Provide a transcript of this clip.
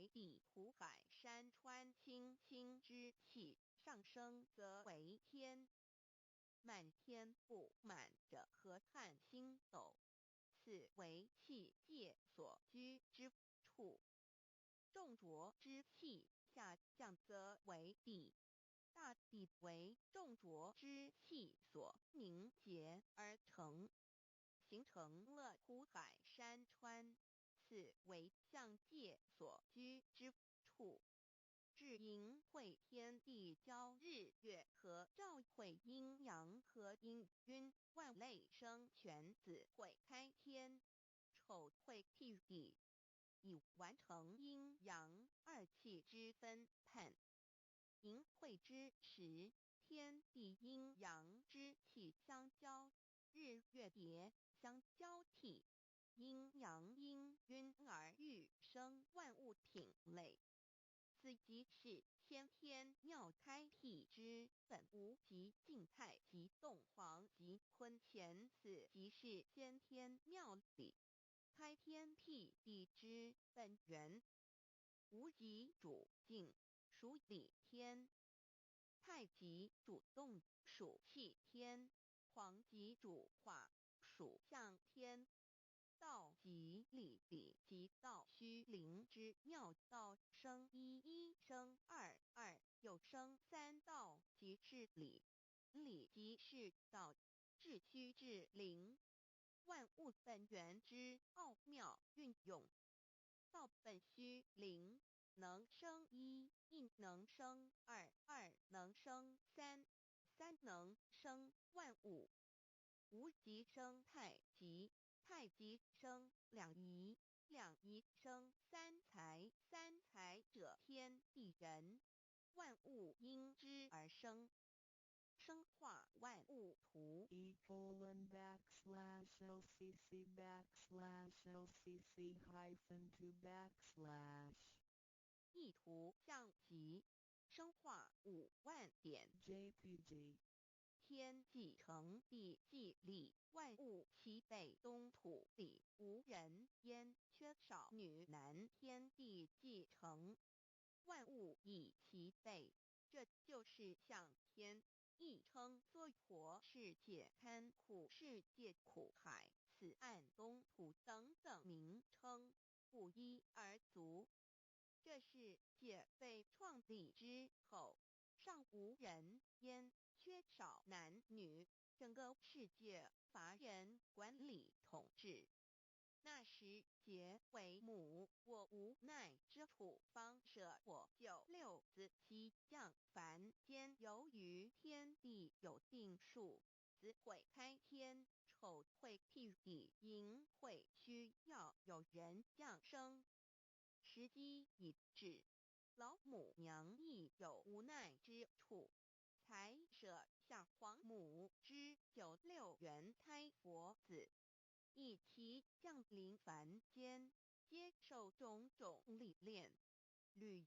为地土海山川清清之气，上升则为天。满天布满着河汉星斗，此为气界所居之处。重浊之气下降则为地，大地为重浊之气所凝结而成，形成了土海山川，此为象界所居之处。至阴会天地交日月和，照会阴阳和阴晕，万类生全，子会开天，丑会替地，以完成阴阳二气之分判。寅会之时，天地阴阳之气相交，日月叠相交替，阴阳阴晕而育生万物品类。此即是先天妙开辟之本无极静态及动黄及坤乾，此即是先天妙理开天辟地之本源。无极主静，属理天；太极主动，属气天；黄极主化，属象天。道即理，理即道虚灵之妙道，生一，一生二，二又生三，道即是理，理即是道，至虚至灵，万物本源之奥妙运用。道本虚灵，能生一，一能生二，二能生三，三能生万物。无极生太极，太极生两仪，两仪生三才，三才者天地人，万物因之而生，生化万物图。e://LCC_LCC_2/ 意图象极，生化5万点。JPG 天既成，地既立，万物其备，东土里无人焉，缺少女男，天地既成，万物以其备，这就是象天。亦称娑婆世界、堪苦世界、苦海、此岸、东土等等名称，不一而足。这世界被创立之后，尚无人焉，缺少男女，整个世界乏人管理统治。那时桀为母，我无奈之处方舍我救六子其降凡间，由于天地有定数，子会开天，丑会替地，寅会需要有人降生。时机已至，老母娘亦有无奈之处，才舍下皇母之九六元胎佛子，以其降临凡间，接受种种历练，屡